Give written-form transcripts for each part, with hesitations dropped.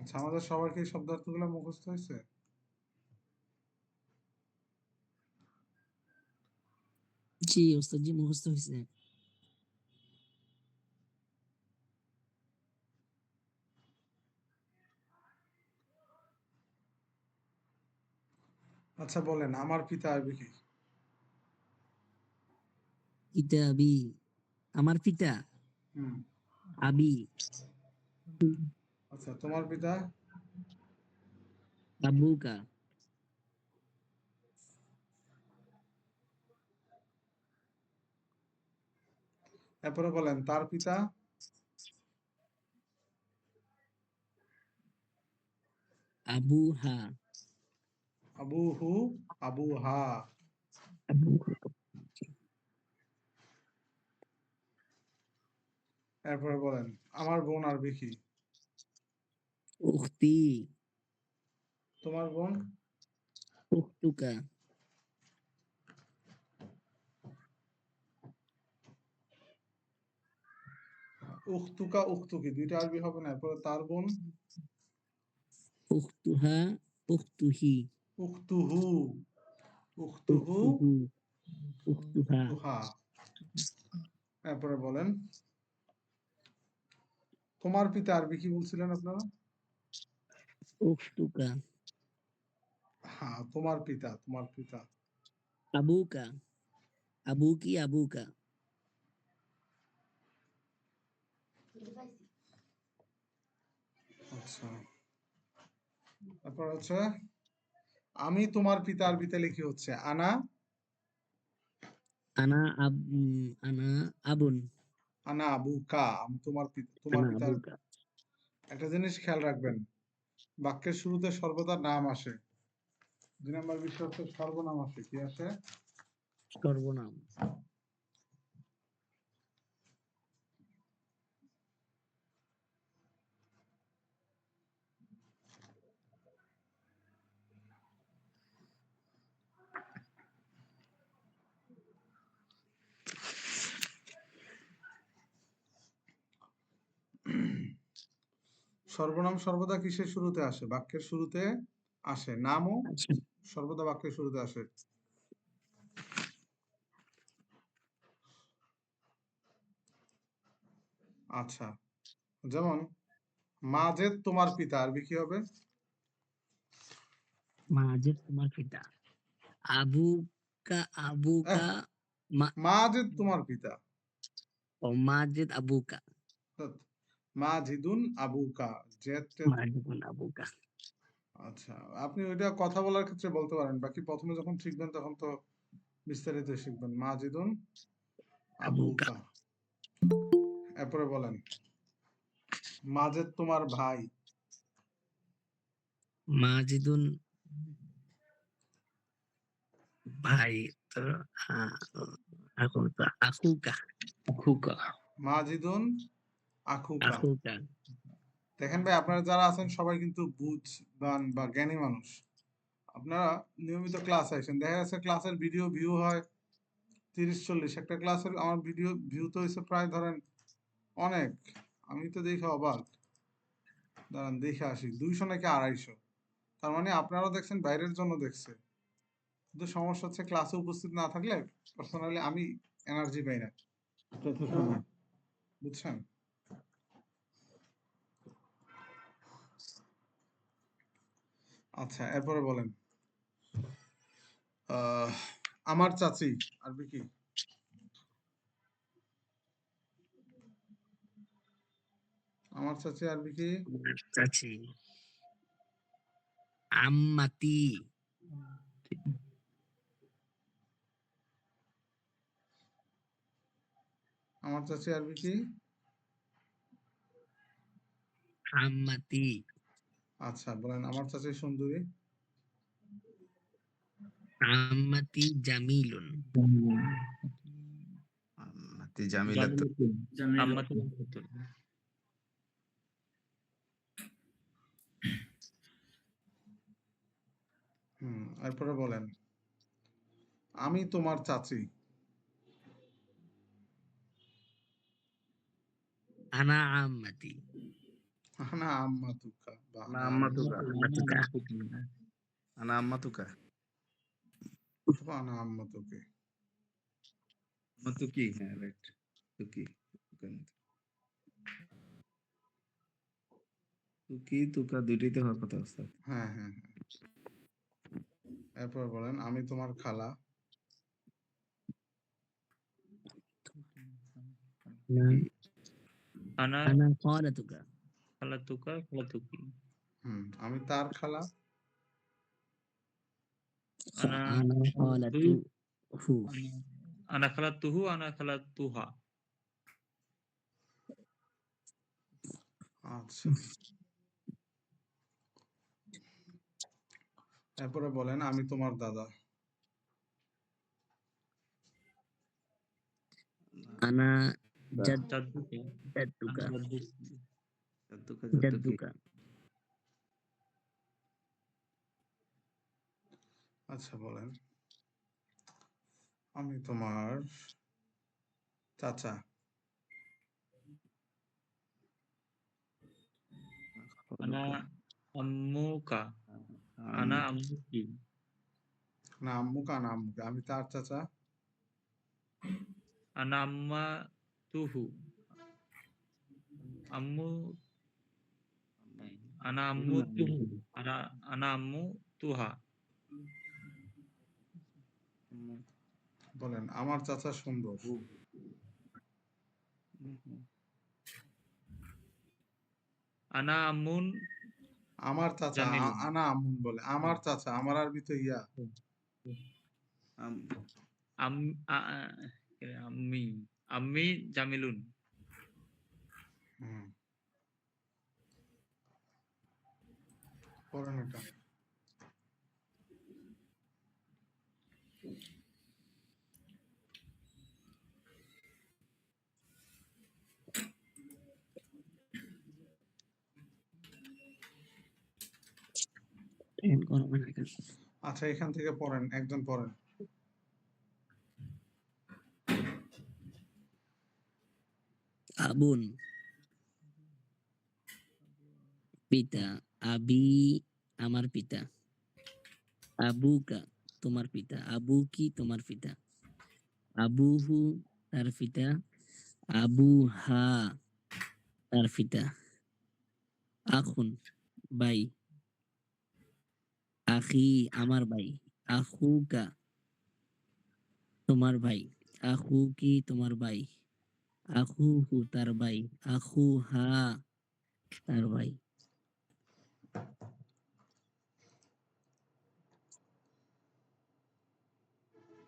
আচ্ছা, আমাদের সবার কি এই শব্দার্থগুলো মুখস্থ হয়েছে? জি ওস্তাদ জি মুখস্থ হয়েছে। আচ্ছা বলেন, আমার পিতা আরবি কি? কিতাবি, আমার পিতা হুম। আবি, আচ্ছা, তোমার পিতা? আবুকা, এরপরে বলেন, তার পিতা? আবুহা, আবুহু, আবুহা। আবুহা, এরপরে বলেন, আমার বোন আরবি কি? উখতি, তোমার বোন? উখতুকা, উখতুকা, উখতুকি দুইটা আরবি হবে না? এরপরে তার বোন? উখতুহা, উখতুহি, উখতুহু, উখতুহু, উখতুহু, উখতুহা, উখতুহা। এরপরে বলেন, তোমার পিতা আরবি কি বলছিলেন আপনারা? উখতুকা, হ্যাঁ, তোমার পিতা, তোমার পিতা। আবুকা, আবুকি, আবুকা, আচ্ছা, তারপর হচ্ছে আমি তোমার পিতা আরবিতে লিখি হচ্ছে আনা। আনা আনা আবুন, আনা আবুকা, আমি তোমার পিতা, তোমার আনা পিতার। আবুকা, একটা জিনিস খেয়াল রাখবেন, বাক্যের শুরুতে সর্বদা নাম আসে। 2 নম্বর বিষয় হচ্ছে সর্বনাম আসে। কি আসে? সর্বনাম। সর্বনাম সর্বদা কিসের শুরুতে আসে? বাক্যের শুরুতে আসে। নামও আচ্ছা, সর্বদা বাক্যের শুরুতে আসে। আচ্ছা, যেমন মাজেদ তোমার পিতা আরবি কি হবে? মাজেদ তোমার পিতা, আবুকা, এহ, আবুকা, মা, মাজেদ তোমার পিতা। ও মাজেদ আবুকা, ধ্যাৎ, মাজিদুন আবুকা, জেদ টেদ। মাজেদ আবুকা, আচ্ছা, আপনি ওইটা কথা বলার ক্ষেত্রে বলতে পারেন, বাকি প্রথমে যখন শিখবেন তখন তো বিস্তারিত শিখবেন। মাজিদুন আবুকা, আবুকা। এরপরে বলেন, মাজেদ তোমার ভাই। মাজিদুন ভাই, তো এখন তো আকুকা, আকুকা, মাজিদুন আখুকা। আকুকা, দেখেন ভাই, আপনারা যারা আছেন সবাই কিন্তু বুঝবান বা জ্ঞানী মানুষ। আপনারা নিয়মিত ক্লাস আসেন, দেখা যাচ্ছে ক্লাসের ভিডিও ভিউ হয় 30-40। একটা ক্লাসের আমার ভিডিও ভিউ তো হয়েছে প্রায় ধরেন অনেক। আমি তো দেখে অবাক। দাঁড়ান দেখে আসি, 200 নাকি 250। তার মানে আপনারাও দেখছেন, বাইরের জন্য দেখছে। কিন্তু সমস্যা হচ্ছে ক্লাসে উপস্থিত না থাকলে পার্সোনালি আমি এনার্জি পাই না সময়, বুঝছেন? আচ্ছা, এরপরে বলেন, আহ, আমার চাচি আরবি কি? আমার চাচি আরবি কি? চাচি, আম্মাতি, আমার চাচি আরবি কি? আম্মাতি, আচ্ছা বলেন, আমার চাচি সুন্দরী। আম্মাতি জামিলুন, আম্মাতি জামিলাতুন। জামিলাতুন, জামিল। আম্মাতি জামিলাতুন, এরপরে বলেন, আমি তোমার চাচি। আনা আম্মাতি, আনা আম্মাতুকা বা আনা আনা আম্মাতুকা আম্মাতুকা আনা আম্মাতুকা অথবা আনা আম্মাতুকে। আম্মাতুকি, হ্যাঁ রাইট, তুকি তুকি তুকা দুইটাই তো হওয়ার কথা ওস্তাদ। হ্যাঁ হ্যাঁ হ্যাঁ। এরপর বলেন আমি তোমার খালা। না কি? আনা আনা খালাতুকা খালাতুকা খালাতুকি। আমি তার খালা। আনা আনা খালাতু খালাতুহু আনা খালাতুহু আনা খালাতুহা। আচ্ছা, এরপরে বলেন আমি তোমার দাদা। আনা জাদ্দুকা জাদ্দুকা আনা জাদ্দুকি। জাদ্দুকা জাদ্দুকি। জাদ্দুকা আচ্ছা বলেন আমি তোমার চাচা। আনা আম্মুকা আনা আম্মু আম্মুকি। না আম্মুকা না আম্মুকে, আমি তার চাচা। আনা আম্মাতুহু আম্মু আনা আম্মুতুহু আনা আম্মুতুহা। বলেন আমার চাচা সুন্দর। আনা আম্মুন আমার চাচা জামিলুন। আনা আম্মুন বলে আমার চাচা, আমার আরবি তো ইয়া। আম- আম আ- আ- আম্মি আম্মি জামিলুন। হুম, পড়েন এটা। ট্রেন করবে না কেন? আচ্ছা এখান থেকে পড়েন, একজন পড়েন। আবুন পিতা, আবি আমার পিতা, আবুকা তোমার পিতা, আবুকি তোমার পিতা, আবুহু তার পিতা, আবুহা তার পিতা, আখুন ভাই, আখি আমার ভাই, আখুকা তোমার ভাই, আখুকি তোমার ভাই, আখুহু তার ভাই, আখুহা তার ভাই।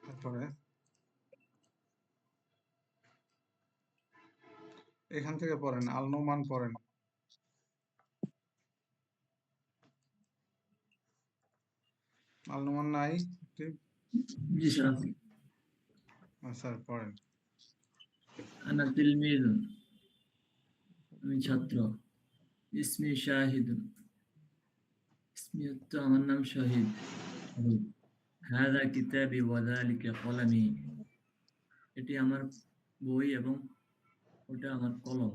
তারপরে এখান থেকে পড়েন, আল নোমান পড়েন। আল নোমান নাই ঠিক? জি স্যার। স্যার পড়েন। আনা তিলমিদুন, আমি ছাত্র। ইসমি শাহিদুন, ইসমি হচ্ছে আমার নাম শাহিদ। হাদা কিতাবি ওয়া যালিকা কলামি, এটি আমার বই এবং ওটা আমার কলম।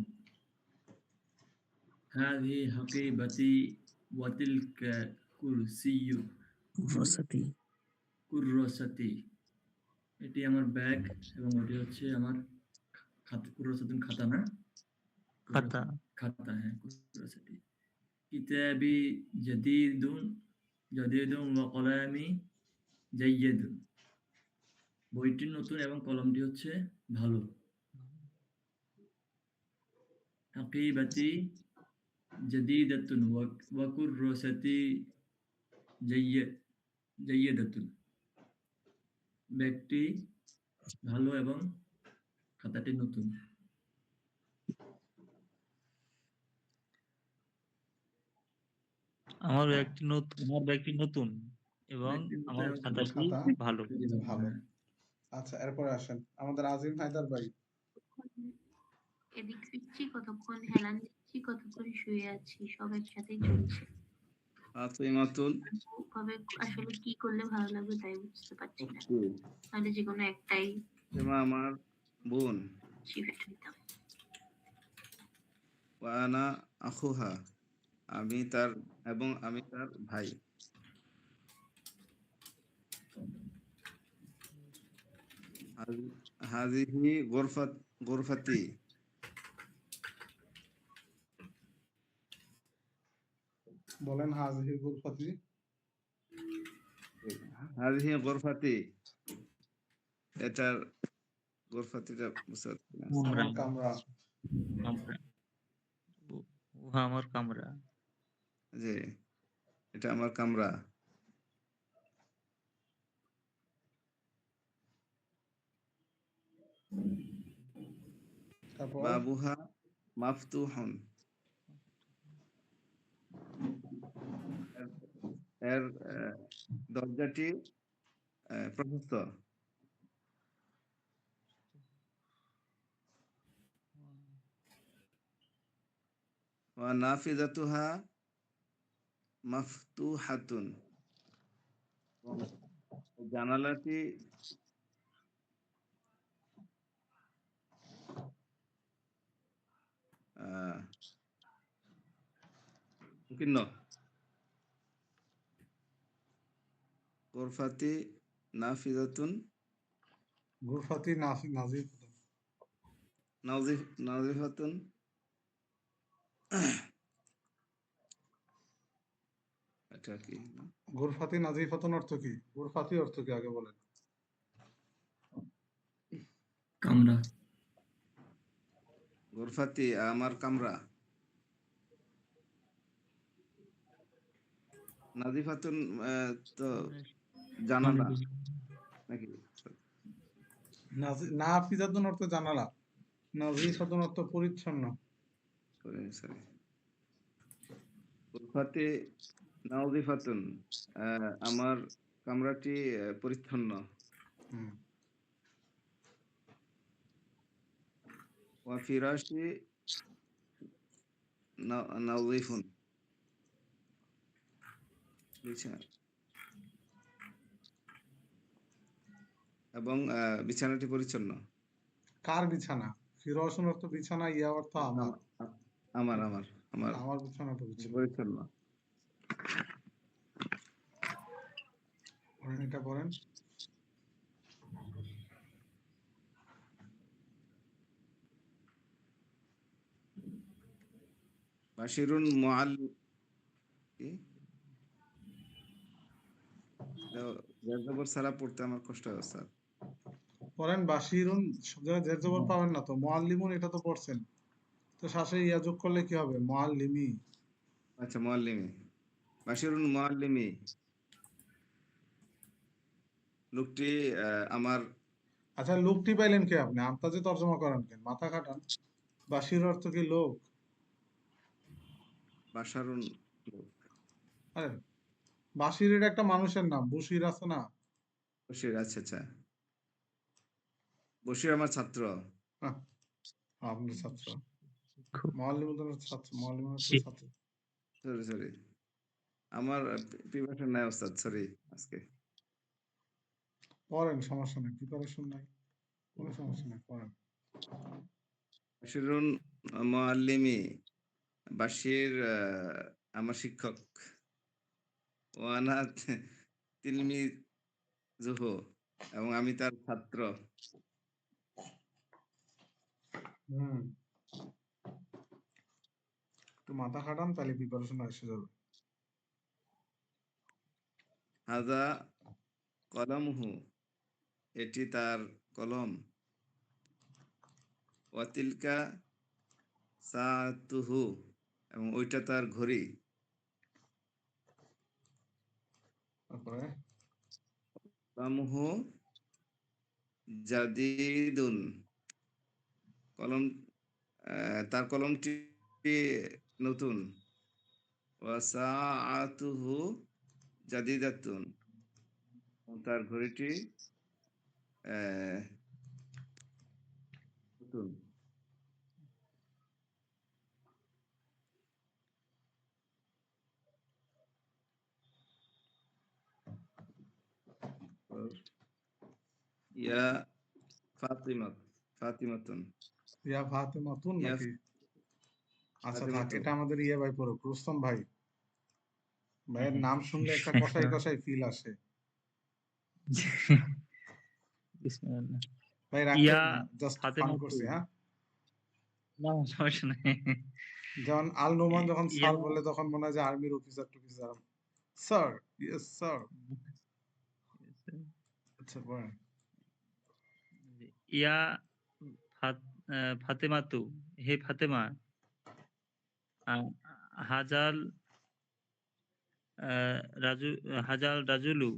হাযিহি হাকিবাতি ওয়া তিলকা কুরসিয়্যু রসাতি কুররাসাতি, এটি আমার ব্যাগ এবং ওটি হচ্ছে আমার খাতা। কুররাসাতুন খাতা না? খাতা খাতা, হ্যাঁ কুররাসাতি। কিতাবি জাদীদুন জাদীদুন ওয়া কলামি জাইয়্যিদুন, বইটি নতুন এবং কলমটি হচ্ছে ভালো। হাকিবাতি জাদীদাতুন ওয়া কুররাসাতি জাইয়্যিদাতুন, ব্যাগটি ভালো এবং খাতাটি নতুন। আমার ব্যাগটি নতুন এবং ব্যাগটি নতুন আমার এবং খাতাটি খাতা ভালো। ভালো। হ্যাঁ। আচ্ছা এরপরে আসেন আমাদের আজিম হায়দার ভাই। এদিক দিচ্ছি কতক্ষণ, হেলান দিচ্ছি কতক্ষণ, শুয়ে আছি, সব একসাথেই চলছে। আতিমাতুন ভাবে আসলে কি করলে ভালো লাগবে তাই বুঝতে পারছি না, উখতু, তাহলে যে কোনো একটাই এমা আমার বোন। সিলেক্ট নিতাম। ওয়া আনা আখুহা, আমি তার এবং আমি তার ভাই। হাজিহি গোরফাতি, বলেন হাজিহি গুরফাতি। হাজিহি গোরফাতি, এটার গোরফাতিটা বুঝতে পারছি না। কামরা, আমার কামরা। কামরা। উহা আমার কামরা। যে এটা আমার কামরা। তারপর বাবুহা মাফতুহুন, এর দরজাটি প্রশস্ত। ওয়া নাফিজাতুহা মাফতুহাতুন, জানালাটি সংকীর্ণ। গোরফাতি নাফিজাতুন গুরফাতি নাজিফ। নাজিফাতুন, এটা কি? গুরফাতি নাজিফাতুন অর্থ কি? গুরফাতি অর্থ কি আগে বলেন। কামরা। গোরফাতি আমার কামরা। নাজিফাতুন তো জানালা নাকি? নাফিজাতুন অর্থ জানালা, নাজিফাতুন অর্থ পরিচ্ছন্ন। সরি, গোরফাতি নাজিফাতুন, আমার কামরাটি পরিচ্ছন্ন। হুম। ওয়া ফিরাশি নাজিফুন, এবং বিছানাটি পরিচ্ছন্ন। কার বিছানা? ফিরোশন অর্থ বিছানা, ইয়া অর্থ আমার। আমার আমার আমার আমার বিছানাটা বিছানা। পরিচ্ছন্ন। এটা পড়েন। বাশিরুন কি? জের জবর ছাড়া পড়তে আমার কষ্ট হয় স্যার। পড়েন বাশিরুন, সব জায়গায় জের জবর পাবেন না তো। মুআল্লিমুন এটা তো পড়ছেন, তো শেষে ইয়া যোগ করলে কি হবে? মুআল্লিমি। আচ্ছা, মুআল্লিমি। বাশিরুন মুআল্লিমি, লোকটি আমার। আচ্ছা, লোকটি পাইলেন কে আপনি? আন্তাজে তর্জমা করেন কেন? মাথা খাটান। বাশির অর্থ কি লোক? বাশারুন লোক। আরে বাশির এটা একটা মানুষের নাম, বশির আছে না? বশির, আচ্ছা আচ্ছা, বশির আমার ছাত্র। আহ, আপনার ছাত্র। খুব মুআল্লিমুন ছাত্র, মুআল্লিমুন হচ্ছে শি- ছাত্র। সরি, আমার প্রিপারেশন নাই ওস্তাদ, সরি আজকে। পড়েন, সমস্যা নেই, প্রিপারেশন নাই, কোনো সমস্যা নেই, পড়েন। বাশিরুন মুআল্লিমি, বাশির আমার শিক্ষক। ওয়ানা তিলমিজুহু, এবং আমি তার ছাত্র। হুম, একটু মাথা খাটান, তাহলে প্রিপারেশন এসে যাবে। হাযা কলামুহু, এটি তার কলম। ওয়া তিলকা সাআতুহু, এবং ওইটা তার ঘড়ি। তারপরে কলামুহু জাদিদুন, কলম তার কলমটি নতুন। ওয়া সাআতুহু জাদিদাতুন, এবং তার ঘড়িটি আহ, নতুন। ইয়া ফাতিমাতুন, ইয়া ফাতেমাতুন ইয়া নাকি? আচ্ছা থাক, ফাতেমাতু। এটা আমাদের ইয়ে ভাই পড়ুক, রুস্তম ভাই। ভাইয়ের হ্যাঁ। নাম শুনলে একটা কষাই কষাই ফিল আসে। বিসমিল্লাহ। ভাই রাগ ইয়া করেন না, জাস্ট ফান ফাতেমাতু। করছি, হ্যাঁ। না সমস্যা নাই। যেমন আল নোমান যখন ইয়া স্যার বলে তখন মনে হয় যে আর্মির অফিসার টুফিসার। Sir, yes sir. আচ্ছা বলেন। ইয়া ফাতেমাতু, হে ফাতেমা, আহ, হাজাল রাজু হাজাল রাজুলু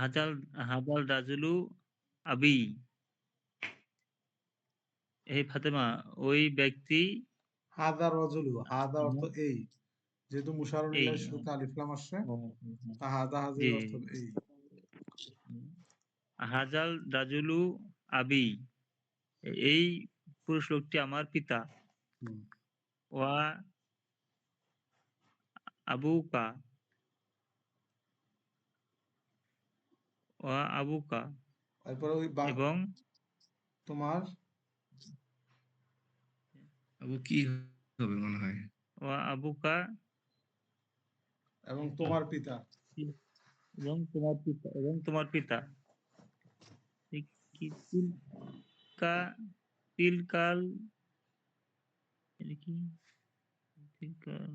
হাজাল হাজাল রাজুলু আবি, হে ফাতেমা, ওই ব্যক্তি হাদা রজুলু, হাদা অর্থ আমার এই, যেহেতু মুশারুল এই ইলাহির শুরুতে আলিফ লাম আসছে, ও, তা হাদা হাজির জি অর্থ এই। হাজাল রাজুলু আবি, এই পুরুষ লোকটি আমার পিতা। হুম। ওয়া আবুকা ওয়া আবুকা, তারপরে ওই এবং তোমার আবু কি হবে মনে হয়? ওয়া আবুকা, এবং তোমার পিতা। এবং তোমার পিতা কি তিলকা তিলকাল এটা কি তিলকাল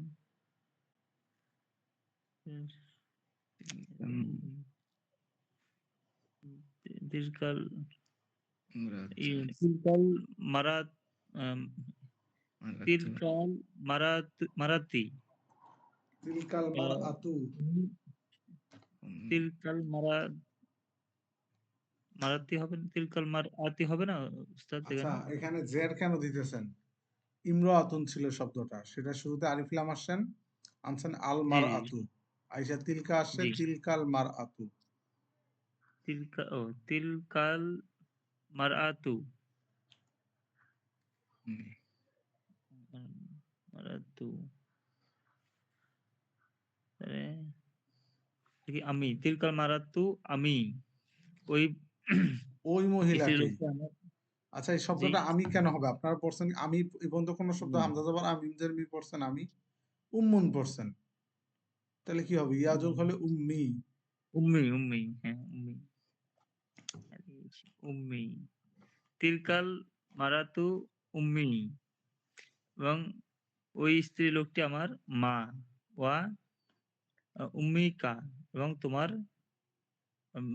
তিলকাল তিলকাল মারাত আম, তিলকাল মারাতি তিলকাল মার আতু। তিলকাল মারাতি হবে না, তিলকাল মারাতি হবে না উস্তাদ আচ্ছা, এখানে? এখানে জের কেন দিতেছেন? ইমরাতুন ছিল শব্দটা, সেটা শুরুতে আলিফ লাম আসছেন, আনছেন আল জি মার জি আতু, আইসা তিলকা আসছে, জি তিলকাল মার আতু। তিলকাল মারাতু মারাতু তাহলে দেখি আমি তিলকাল মারাতু আমি ওই ওই স্ত্রী মহিলাকেই। লোককে আমার আচ্ছা, এই জি শব্দটা আমি কেন হবে? আপনারা পড়ছেন আমি, এই পর্যন্ত কোন শব্দ হুম, হামজা জবর আমিম জের মি পড়ছেন আমি, উম্মুন পড়ছেন, তাহলে কি হবে? ইয়াজুল হলে উম্মি। উম্মি হ্যাঁ উম্মি উম্মি তিলকাল মারাতু উম্মি, এবং ওই স্ত্রী লোকটি আমার মা। ওয়া উম্মিকা, এবং তোমার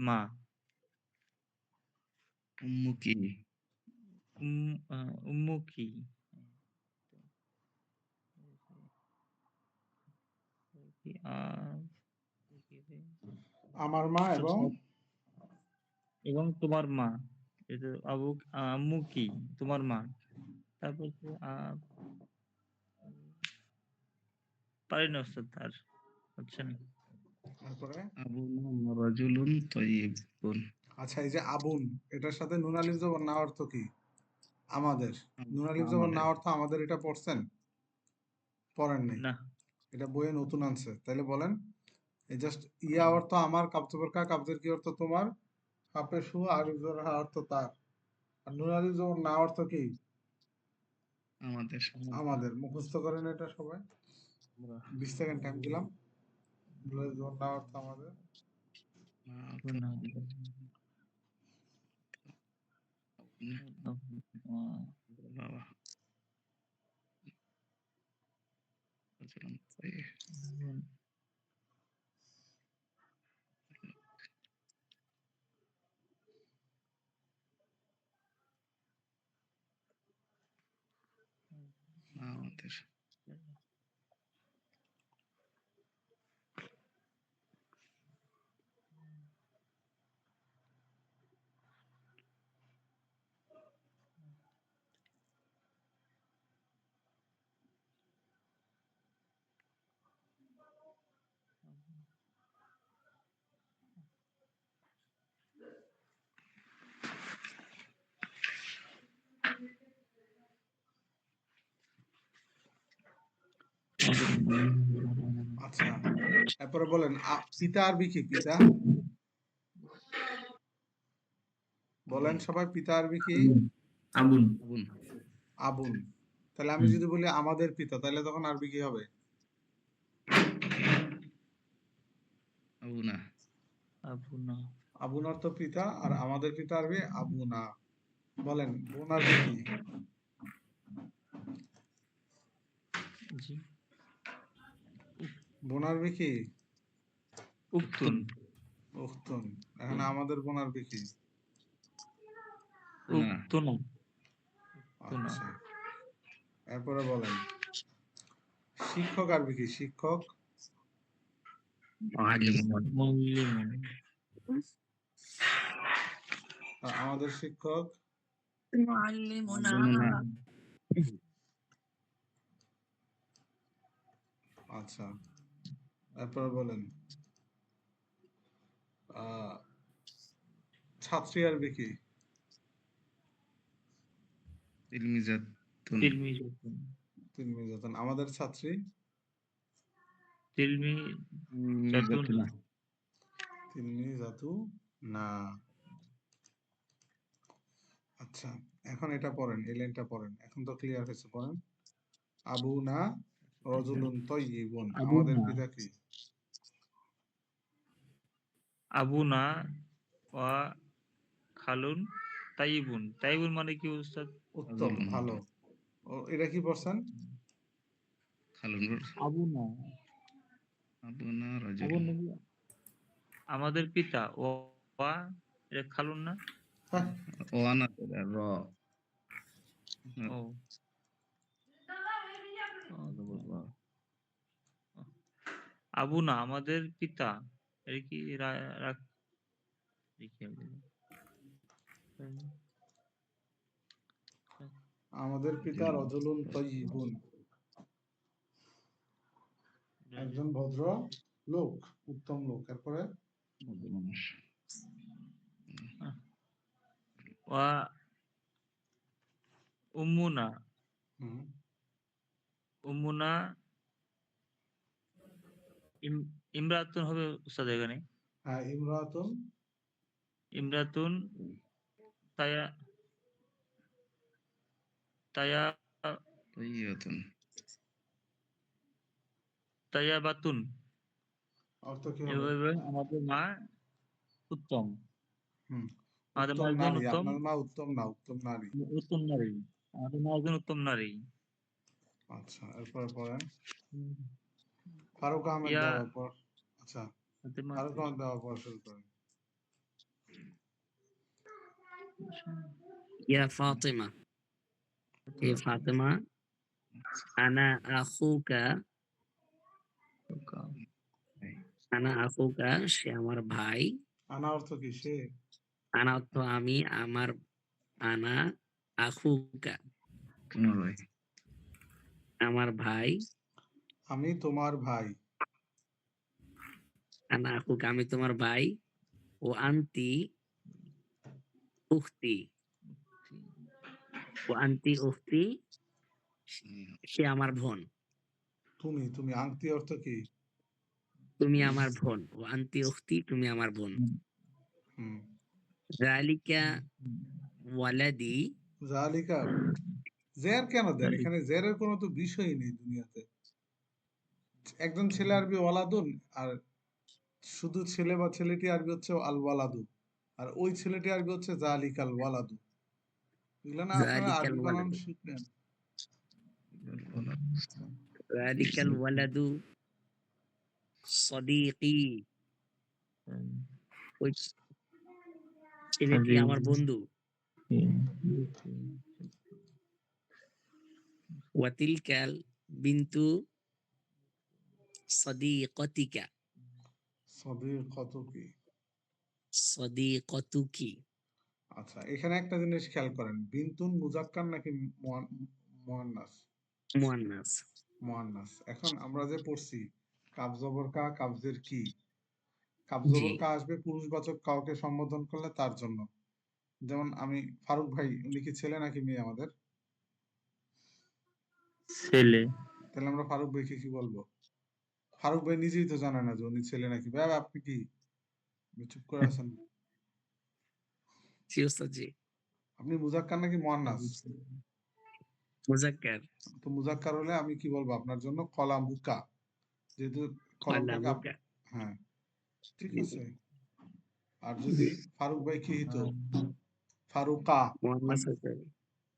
মা। উম্মু কি? উম্মু কি আমার মা এবং এবং তোমার মা, এটা আম্মু কি তোমার মা। তারপর তো পারি না ওস্তাদ, আর হচ্ছে না। তারপরে আবু রাজুলুন তয়্যিবুন। আচ্ছা, এই যে আবুন, এটার সাথে নুন আলিফ জবর না অর্থ কি? আমাদের। নুন আলিফ জবর না আমাদের অর্থ আমাদের, এটা পড়ছেন? পড়েন নাই, না এটা বইয়ে নতুন আনছে, তাইলে বলেন। এই জাস্ট ইয়া অর্থ আমার, কাবজবর কা, কাবজের কি অর্থ তোমার, হাফে শু, আলিফ জবর হা অর্থ তার, আর নুন আলিফ জবর না অর্থ কি? আমাদের আমাদের। মুখস্থ করেন এটা সবাই। 20 সেকেন্ড টাইম দিলাম। নুন আলিফ জবর না অর্থ আমাদের। বাবা রাজুলুন তয়্যিব। আমাদের আচ্ছা, তারপরে বলেন পিতা আরবি কি? পিতা বলেন সবাই, পিতা আরবি কি? আবুন। আবুন। আবুন। তাহলে আমি হুম। যদি বলি আমাদের পিতা, তাহলে তখন আরবি কি হবে? আবুনা। আবুনা। আবুন অর্থ পিতা, আর আমাদের পিতা আরবি আবুনা। বলেন বোন আরবি কি? জি। বোন আরবি কি? উক্তুন। উখতুন। এখন আমাদের বোন আরবি কি? না। উক্তুনা। উক্তুনা। আচ্ছা, এরপরে বলেন শিক্ষক আরবি কি? শিক্ষক। মুআল্লিমুন। মুল্লিমুন। আর আমাদের শিক্ষক মুআল্লিমুনা। আবুনা। আচ্ছা, এরপরে বলেন আহ ছাত্রী আরবি কি? তিলমিজাতুন। তিলমিজাতুন। তিলমিজাতুন। আমাদের ছাত্রী তিলমিজাতুন। মিজাতুনা। তিলমিজাতু না। আচ্ছা, এখন এটা পড়েন, এই লাইনটা পড়েন। এখন তো ক্লিয়ার হয়েছে, পড়েন। আবুনা রজুলুন তয়্যিবুন। আমাদের আবুনা। পিতা কি? আবুনা ওয়া খালুন তাইবুন। তাইবুন মানে কি উস্তাদ? উত্তম, রজুলুন। ভালো। ও, এটা কি পড়ছেন? খালুন। আবুনা। আবুনা আবুন রজুলুন। নাকি আমাদের পিতা। ওয়া এটা খালুন না? হ্যাঁ, ওয়ানা র। ও। আবুনা আমাদের পিতা। এটা কি দেখি আমি। আমাদের পিতা রজুলুন তয়্যিবুন। একজন ভদ্র লোক, উত্তম লোক। এরপরে মানুষ। ওয়া উম্মুনা। হুম, উম্মুনা ইমরাতুন হবে উস্তাদ এখানে। হ্যাঁ, ইমরাতুন ইমরাতুন তায়া তায়া তৈয়তুন। তায়াবাতুন। অর্থ কি হবে? এভাবে আমাদের মা উত্তম। হুম, আমাদের মা উত্তম একজন নারী। উত্তম আপনার মা উত্তম না, উত্তম নারী। উত্তম নারী। আমাদের মা একজন উত্তম নারী। আচ্ছা, এরপরে পড়েন হুম। ফারুক আহমেদ ইয়া দেওয়ার পর। আচ্ছা, ফাতেমা ফারুক আহমেদ দেওয়ার পর শুরু করেন। ইয়া ফাতিমা। হে ফাতিমা, আনা আখুকা। আনা আখুকা, সে আমার ভাই। আনা অর্থ কি? সে। আনা অর্থ আমি, আমার। আনা আখুকা, তোমার ভাই। আমার ভাই। আমি তোমার ভাই। আনা আখুকা, আমি তোমার ভাই। ও আন্তি উখতি। ও আন্তি উখতি, সে আমার বোন। তুমি আংটি অর্থ কি? তুমি আমার বোন। ও আন্তি উখতি, তুমি আমার বোন। হুম, যালিকা ওয়ালাদি। জালিকা। জের কেন দেন? এখানে জেরের কোনো তো বিষয়ই নেই দুনিয়াতে। একজন ছেলে আরবি ওয়ালাদুন, আর শুধু ছেলে বা ছেলেটি আরবি হচ্ছে আল ওয়ালাদু, আর ওই ছেলেটি আরবি হচ্ছে জালিকাল ওয়ালাদু। এগুলো না আপনারা যালিকাল আরবি বানান ওয়ালাদু। শিখলেন। যালিকাল ওয়ালাদু সদীকি। ওই ছেলেটি আমার বন্ধু। ওয়াতিলকাল বিন্তু সদীকতিকা। সদির কত কি? সদীকতুকি। আচ্ছা, এখানে একটা জিনিস খেয়াল করেন, বিন্তুন মুজাক্কার নাকি মুয়ান্নাস? মুয়ান্নাস। মুয়ান্নাস। এখন আমরা যে পড়ছি কাব জবর কা, কাবজের কি। কাব জি। জবর কা আসবে পুরুষবাচক কাউকে সম্বোধন করলে তার জন্য। যেমন আমি ফারুক ভাই, উনি কি ছেলে নাকি মেয়ে আমাদের? ছেলে। তাহলে আমরা ফারুক ভাইকে কি বলবো? ফারুক ভাই নিজেই তো জানে না যে উনি ছেলে নাকি। ভাই আপনি কি চুপ করে আছেন? জি ওস্তাদ জি। আপনি মুজাক্কার নাকি মুয়ান্নাস? মুজাক্কার। তো মুজাক্কার হলে আমি কি বলবো আপনার জন্য? কলামুকা, যেহেতু কলমটাকে কলামুকা। হ্যাঁ, ঠিক আছে। আর যদি ফারুক ভাই কি হইতো? ফারুকা, মুয়ান্নাস আছে।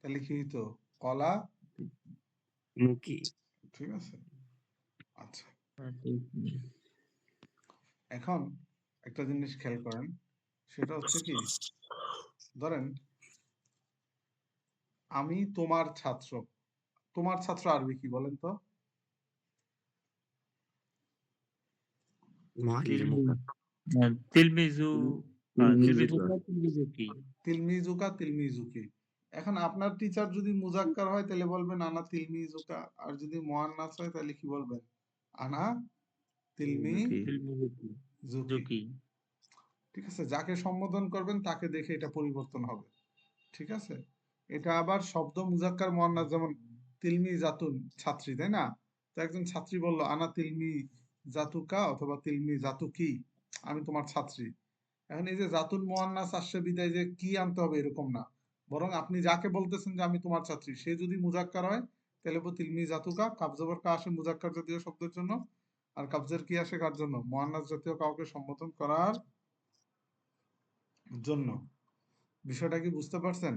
তাহলে কি হইতো? কলা মুকি। ঠিক আছে। আচ্ছা, এখন একটা জিনিস খেয়াল করেন, সেটা হচ্ছে কি, ধরেন আমি তোমার ছাত্র। তোমার ছাত্র আরবি কি বলেন তো? মুআল্লিমুকা। তিলমিজু তিলমিজুকা। তিলমিজুকি। তিলমিজুকা, তিলমিজুকি। এখন আপনার টিচার যদি মুজাক্কার হয় তাহলে বলবেন আনা তিলমিজুকা, আর যদি মুয়ান্নাস হয় তাহলে কি বলবেন? আনা তিলমিজুকি। তিলমিজুকি। জুকি। ঠিক আছে, যাকে সম্বোধন করবেন তাকে দেখে এটা পরিবর্তন হবে। ঠিক আছে, এটা আবার শব্দ মুজাক্কার মুয়ান্নাস, যেমন তিলমি জাতুন ছাত্রী, তাই না? তো একজন ছাত্রী বলল আনা তিলমি জাতুকা অথবা তিলমি জাতুকি, আমি তোমার ছাত্রী। এখন এই যে জাতুন মুয়ান্নাস আসছে বিদায় যে কি আনতে হবে এরকম না, বরং আপনি যাকে বলতেছেন যে আমি তোমার ছাত্রী, সে যদি মুজাক্কার হয় তাহলে তিলমি জাতুকা, কাবজবর কা আসে মুজাক্কার জাতীয় শব্দের জন্য, আর কাবজের কি আসে কার জন্য? মুয়ান্নাস জাতীয় কাউকে সম্বোধন করার জন্য। বিষয়টা কি বুঝতে পারছেন?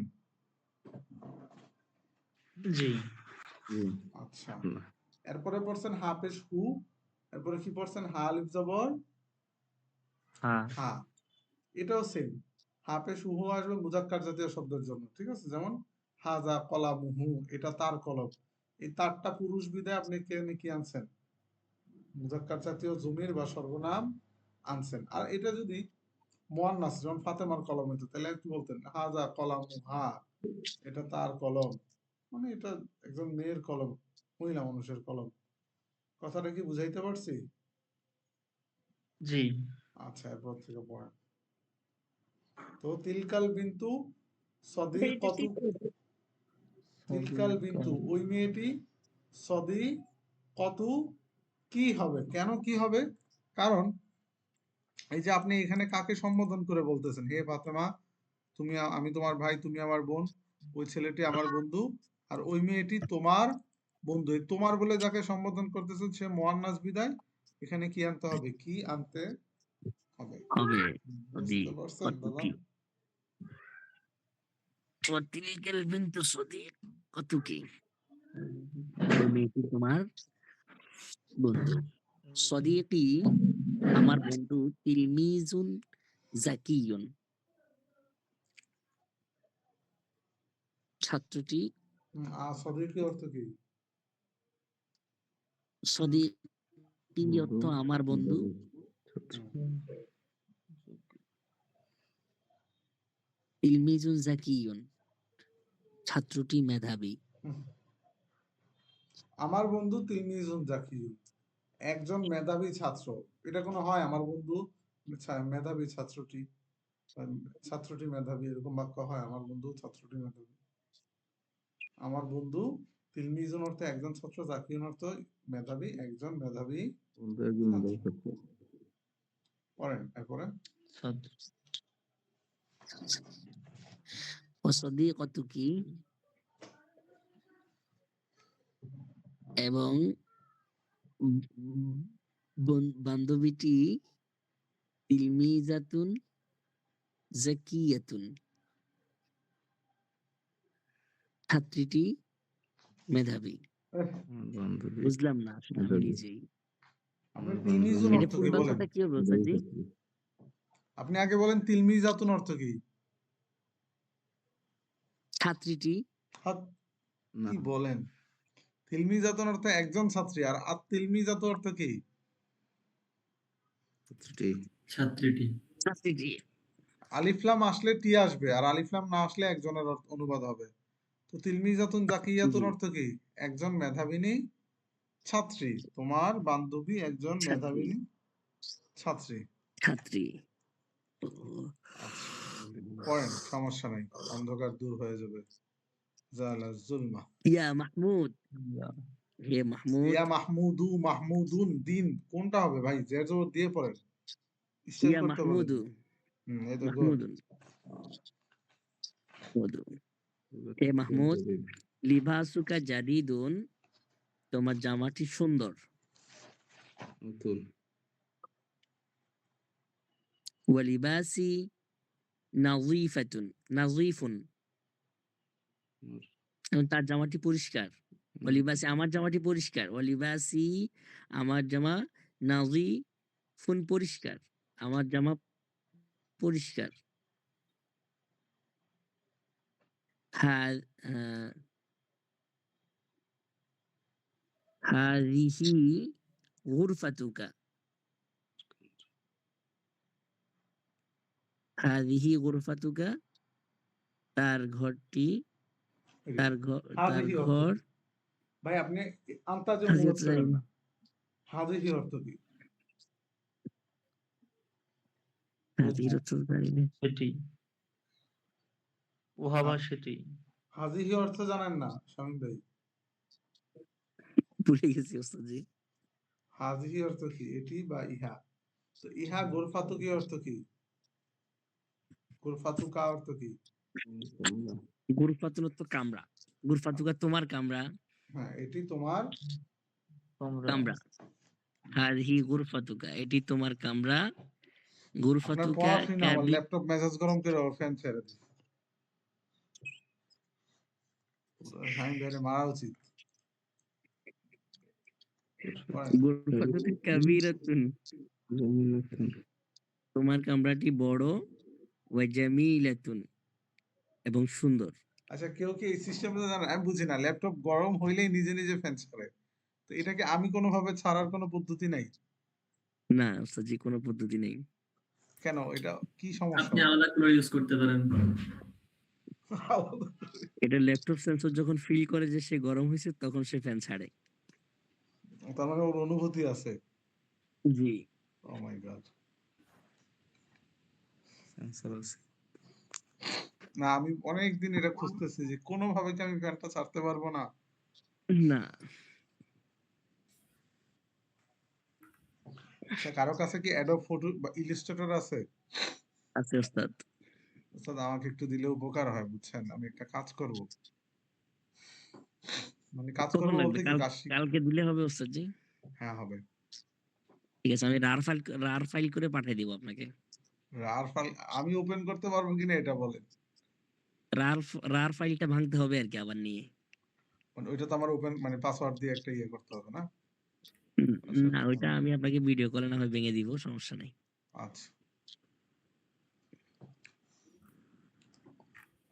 জি। আচ্ছা, এরপরে পড়ছেন হা পেশ হু, এরপরে কি পড়ছেন? হা আলিফ জবর হ্যাঁ। হা। এটাও সেম, হা পেশ হু আসবে মুজাক্কার জাতীয় শব্দের জন্য। ঠিক আছে, যেমন হাজা কলামুহু, এটা তার কলম। এই তারটা পুরুষ বিদায় আপনি কি আনছেন? মুজাক্কার জাতীয় জমির বা সর্বনাম আনছেন। আর এটা যদি মুয়ান্নাস, যেমন ফাতেমার কলম হইতো, তাহলে কি বলতেন? হাজা কলামুহা, এটা তার কলম, মানে এটা একজন মেয়ের কলম, মহিলা মানুষের কলম। কথাটা কি বুঝাইতে পারছি? জি। আচ্ছা, এরপর থেকে পড়েন। তো তিলকাল বিন্তু সদিকতু, তিলকাল বিন্তু ওই মেয়েটি, সদিকতু কি হবে? কেন কি হবে? কারণ এই যে আপনি এখানে কাকে সম্বোধন করে বলতেছেন? হে ফাতেমা, তুমি আমি তোমার ভাই, তুমি আমার বোন, ওই ছেলেটি আমার বন্ধু, আর ওই মেয়েটি তোমার বন্ধু। এই তোমার বলে যাকে সম্বোধন করতেছেন সে মুয়ান্নাস বিদায় এখানে কি আনতে হবে? কি আনতে হবে? হবে। বুঝতে পারছেন দাদা? তিলকাল বিন্তু সদিকাতুকি। ওই মেয়েটি তোমার বন্ধু। সদিকি আমার বন্ধু। তিলমিজুন জাকিয়ুন, ছাত্রটি। সদিকি অর্থ কি? সদিকি অর্থ আমার বন্ধু। তিলমিজুন জাকিয়ুন, ছাত্রটি মেধাবী। আমার বন্ধু তিলমিজুন জাকি, একজন মেধাবী ছাত্র। এটা কোনো হয় আমার বন্ধু মেধাবী ছাত্রটি, ছাত্রটি মেধাবী, এরকম বাক্য হয়? আমার বন্ধু ছাত্রটি মেধাবী। আমার বন্ধু তিলমিজুন অর্থে একজন ছাত্র, জাকিউন অর্থ মেধাবী, একজন মেধাবী ছাত্র। পড়েন এরপরে। অসদিকতুকি, এবং বান্ধবীটি তিলমিজাতুন জাকিয়াতুন, ছাত্রীটি মেধাবী। বুঝলাম না আসলে আমি নিজেই। আপনি তিলমিজুন এটা অর্থ ফুল কি বলেন? বাক্যটা কি হবে ওস্তাদজি? আপনি আগে বলেন তিলমিজাতুন অর্থ কি? ছাত্রীটি। কি বলেন? তিলমিজাতুন অর্থ একজন ছাত্রী, আর তিলমিজাতু অর্থ কি? ছাত্রীটি। ছাত্রীটি। আলিফলাম আসলে টি আসবে, আর আলিফলাম না আসলে একজনের অনুবাদ হবে। তো তিলমিজাতুন জাকিয়াতুন অর্থ কি? একজন মেধাবিনী ছাত্রী, তোমার বান্ধবী একজন মেধাবিনী ছাত্রী। ছাত্রী। আচ্ছা, পড়েন, সমস্যা নাই, অন্ধকার দূর হয়ে যাবে। জালা জুলমা। ইয়া মাহমুদ, হে মাহমুদ। ইয়া মাহমুদু, মাহমুদুন, দিন কোনটা হবে ভাই? জের জবর দিয়ে পড়েন, স্টাইল ইয়া করতে বলেন। মাহমুদু, এই তো গুড। মাহমুদুন। মধু। হে মাহমুদ, লিবাসুকা জাদিদুন, তোমার জামাটি সুন্দর। নতুন। ওয়ালিবাসি নাযীফাতুন, নাযীফুন, এবং তার জামাটি পরিষ্কার। ওয়ালিবাসি, আমার জামাটি পরিষ্কার। ওয়ালিবাসি, আমার জামা, নাযীফুন, পরিষ্কার, আমার জামা পরিষ্কার। হ্যাঁ, হাযিহি গুরফাতুকা, হাযিহি গুরফাতুকা, তার ঘরটি, তার ঘর, তার হাজিহি অর্থ ঘর। কি? ভাই আপনি আন্তাজে হাজি অনুবাদ অর্থ করেন জানি না। না। হাজিহি অর্থ কি? হাজির অর্থ জানি না। সেটি উহা বা সেটি হাজিহি অর্থ জানেন না শামীম ভাই? ভুলে গেছি ওস্তাদ জি। হাজিহি অর্থ কি? এটি বা ইহা। তো ইহা গোরফাতু কি অর্থ কি? গোরফাতু কা অর্থ কি? গুরফাতুন তো কামরা। গুরফাতুকা তোমার কামরা, হ্যাঁ, এটি তোমার তোমরা কামরা। হাযিহি গুরফাতুকা, এটি তোমার কামরা। আপনার গুরফাতুকা পড়া ফ্রি না, আমার কাবি, ল্যাপটপ মেসেজ গরম করে ওর ফ্যান ছেড়ে দিচ্ছে। শামীম ভাইয়ের মারা উচিত। পড়েন। গুরফাতুকা কাবীরাতুন, তোমার কামরাটি বড়। ওয়া জামিলাতুন, এবং সুন্দর। আচ্ছা, কেউ কি এই সিস্টেমটা জানেন? আমি বুঝি না, ল্যাপটপ গরম হইলেই নিজে নিজে ফ্যান ছাড়ে। তো এটাকে আমি কোনোভাবে ছাড়ার কোনো পদ্ধতি নাই? না ওস্তাদ জি, কোনো পদ্ধতি নেই। কেন, এটা কি সমস্যা? আপনি আলাদা করে ইউজ করতে পারেন। এটা ল্যাপটপ সেন্সর যখন ফিল করে যে সে গরম হয়েছে, তখন সে ফ্যান ছাড়ে। তার মানে ওর অনুভূতি আছে। জি। ও মাই গড। সেন্সর আছে। না, আমি অনেকদিন এটা খুঁজতেছি যে কোনোভাবে কি আমি ফ্যানটা ছাড়তে পারবো না। না, আচ্ছা, কারো কাছে কি অ্যাডোব ফটো বা ইলাস্ট্রেটর আছে? আছে ওস্তাদ। ওস্তাদ আমাকে একটু দিলে উপকার হয়, বুঝছেন? আমি একটা কাজ করব। মানে কাজ কখন করব লাগবে? বলতে কি, কাজ কালকে দিলে হবে ওস্তাদ জি। হ্যাঁ, হবে। ঠিক আছে, আমি রার ফাইল করে পাঠিয়ে দিব আপনাকে। রার ফাইল আমি ওপেন করতে পারবো কিনা এটা বলেন। রার ফাইলটা ভাঙতে হবে আর কি, আবার নিয়ে। মানে ওইটা তো আমার ওপেন, মানে পাসওয়ার্ড দিয়ে একটা ইয়ে করতে হবে না? উম, পাসওয়ার্ড না, দিতে ওইটা হবে। আমি আপনাকে ভিডিও কলে না হয় ভেঙে দিব, সমস্যা নেই। আচ্ছা,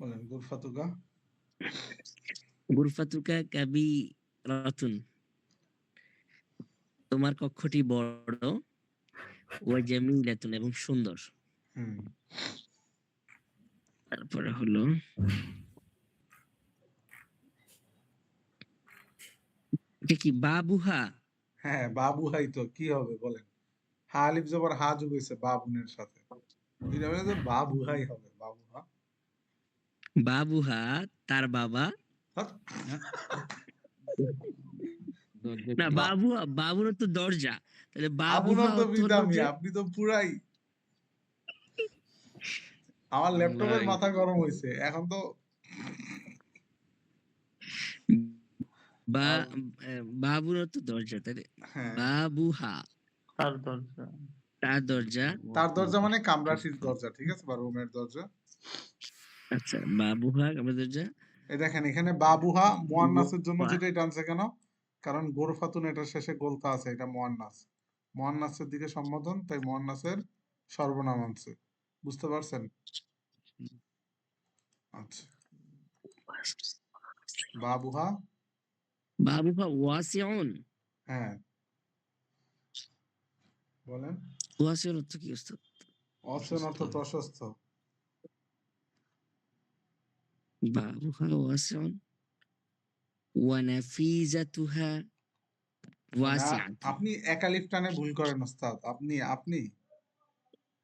বলেন। গুরফাতুকা গুরফাতুকা কাবীরাতুন, তোমার কক্ষটি বড়। ওয়া জামিলাতুন, এবং সুন্দর। হুম তারপরে হলো এটা কি বাবুহা? হ্যাঁ, বাবু হাই তো কি হবে বলেন? হা আলিফ জবর হা যোগ হয়েছে বাবুনের সাথে। এটা মানে তো বাবু হাই হবে, বাবু হা। বাবুহা, তার বাবা। না, বাবুর তো দরজা, তাহলে বাবুহা আবুনর তো অর্থ হলো বিদামি, যে আপনি তো পুরাই। আমার ল্যাপটপের মাথা গরম হয়েছে এখন তো। বা আব- বাবুর তো দরজা, তাহলে হ্যাঁ, বাবুহা, তার দরজা তার দরজা। তার দরজা মানে কামরাটির দরজা, ঠিক আছে, বা রুমের দরজা। আচ্ছা, বাবুহা আমার দরজা। এই দেখেন, এখানে বাবুহা মুয়ান্নাসের জন্য ওয়া- যেটাই টানছে কেন? কারণ গোরফাতুন এটার শেষে গোলতা আছে, এটা মুয়ান্নাস। মুয়ান্নাসের দিকে সম্বোধন, তাই মুয়ান্নাসের সর্বনাম আনছে। বুঝতে পারছেন? আচ্ছা, বাবুহা। বাবুহা ওয়াসিউন। হ্যাঁ, বলেন। ওয়াসিউন অর্থ কি ওস্তাদ? অসীম অর্থ প্রশস্ত। বাবুহা ওয়াসিউন ওয়া নাফিজাতুহা মানে ওয়াসিআতুন। আপনি একালিফ টানে ভুল করেন ওস্তাদ। আপনি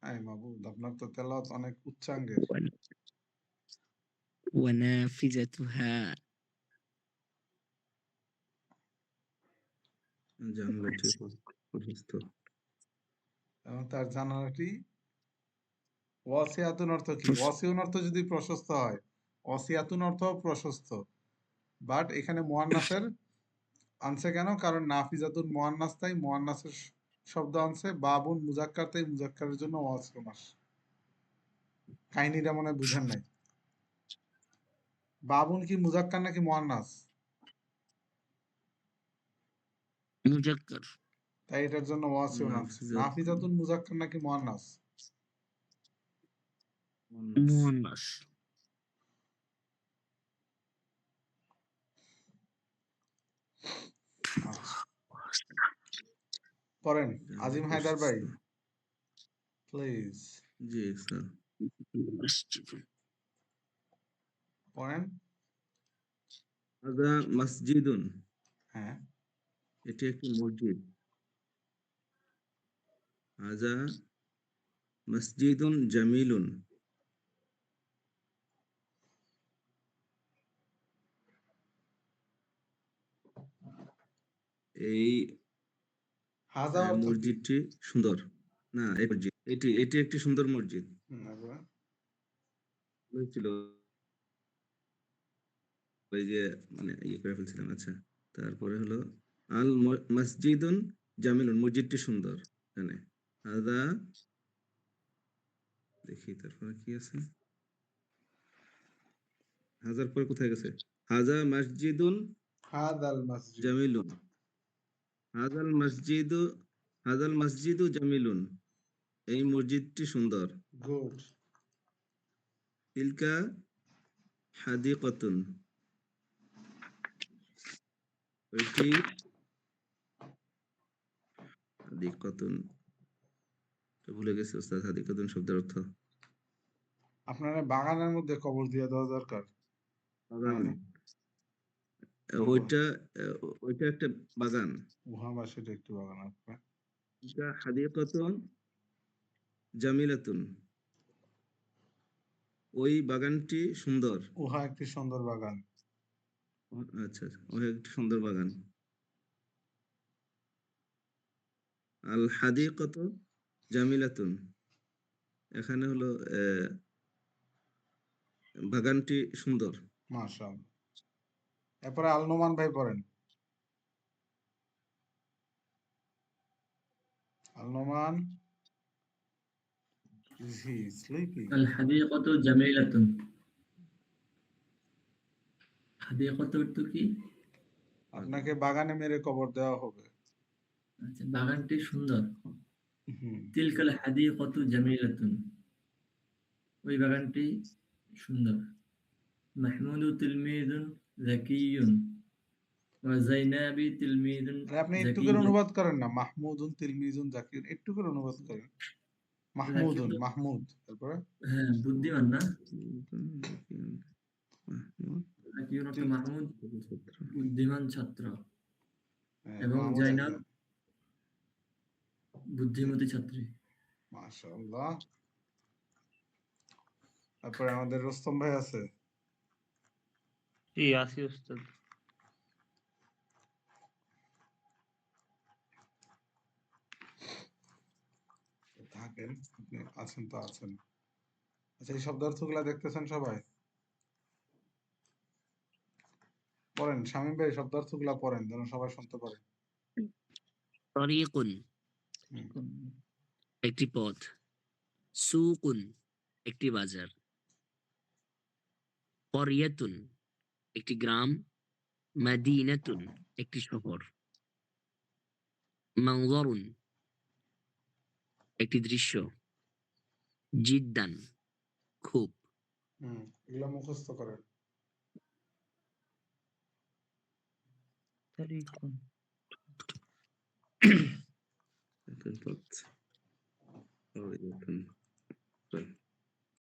আই মাবুদ, আপনার তো তেলাওয়াত অনেক উচ্চাঙ্গের। ওয়া নাফিজাতুহা, জানলাটি প্রশস্ত। এবং তার জানালাটি। ওয়াসিআতুন অর্থ কি? ওয়াসিউন অর্থ যদি প্রশস্ত হয়, ওয়াসিয়াতুন অর্থ প্রশস্ত, বাট এখানে মুয়ান্নাসের আনছে কেন? কারণ নাফিজাতুন মুয়ান্নাস, তাই মুয়ান্নাসের শব্দ আনছে। বাবুন মুজাক্কার, তাই মুজাক্কারের জন্য ওয়াসফুন আসে। কাহিনীটা মনে হয় বুঝেন নাই। বাবুন কি মুজাক্কার নাকি মুয়ান্নাস? মুজাক্কার। তাই এটার জন্য ওয়াসফুন আনছে। নাফিজাতুন নাফিজাতুন মুজাক্কার নাকি মুয়ান্নাস? মুয়ান্নাস। মুয়ান্নাস। আচ্ছা, পড়েন আজিম হায়দার ভাই, প্লিজ জি স্যার। মসজিদুন। পড়েন। হাযা মসজিদুন, হ্যাঁ, এটি একটি মসজিদ। হাযা মসজিদুন জামিলুন, এই হাজা অর্থ কি? মসজিদটি সুন্দর। না, এই মসজিদ, এটি একটি সুন্দর মসজিদ তারপরে? হয়েছিল, ওই যে মানে ইয়ে করে ফেলছিলাম। আচ্ছা, তারপরে হলো আল মসজিদুন জামিলুন, মসজিদটি সুন্দর। এখানে হাদা, দেখি তারপরে কি আছে। হাজার পরে কোথায় গেছে? হাজা মসজিদুন হাদাল মসজিদ। জামিলুন, হাজাল মসজিদু, হাজাল মসজিদু জামিলুন, এই মসজিদটি সুন্দর। গুড। তিলকা হাদিকাতুন, ওইটি হাদিকাতুন, তো ভুলে গেছি ওস্তাদ, হাদিকাতুন শব্দের অর্থ। আপনারা বাগানের মধ্যে কবর দিয়ে দেওয়া দরকার। বাগান, কবর। ওইটা ওইটা একটা বাগান। উহা বা সেটা একটু বাগান আপনার। তিলকা হাদিকাতুন জামিলাতুন, ওই বাগানটি সুন্দর। উহা একটি সুন্দর বাগান। আচ্ছা, ওই একটি সুন্দর বাগান। আল হাদিকাতু জামিলাতুন, এখানে হলো বাগানটি সুন্দর। মাশাআল্লাহ। এরপরে আল নোমান ভাই পড়েন। আল নোমান, is he sleeping? আল হাদিকাতু জামিলাতুন। হাদিকাত অর্থ কি? আপনাকে বাগানে মেরে কবর দেওয়া হবে। আচ্ছা, বাগানটি সুন্দর। হুম, তিলকাল হাদিকাতু জামিলাতুন, ওই বাগানটি সুন্দর। মাহমুদু তিলমিদুন যাকিয়ুন ওয়া যায়নাবি তিলমিদুন আরে আপনি একটু করে যাকিয়্যুন। অনুবাদ করেন না। মাহমুদুন তিলমিজুন জাকির, একটু করে অনুবাদ করেন। মাহমুদুন, যাকিয়্যুন, মাহমুদ, তারপরে হ্যাঁ বুদ্ধিমান না? মাহমুদ, যাকিয়্যুন অর্থ তিল, মাহমুদ, ছাত্র। বুদ্ধিমান ছাত্র, হ্যাঁ, এবং মাহমুদ জাইনাব একজন। বুদ্ধিমতী ছাত্রী। মাশাআল্লাহ। তারপরে আমাদের রুস্তম ভাই আছে। জি আছি উস্তাদ। থাকেন, আপনি আছেন তো আছেন। আচ্ছা, এই শব্দার্থগুলা দেখতেছেন সবাই? পড়েন শামীম ভাই, শব্দার্থগুলা পড়েন যেন সবাই শুনতে পারে। তরিকুন, হুম, একটি পথ। সুকুন, একটি বাজার। করিয়াতুন, একটি গ্রাম। মাদিনাতুন, একটি শহর। মানজরুন, একটি দৃশ্য। জিদ্দান, খুব। এগুলা মুখস্থ করেন। তারিকুন। পথ,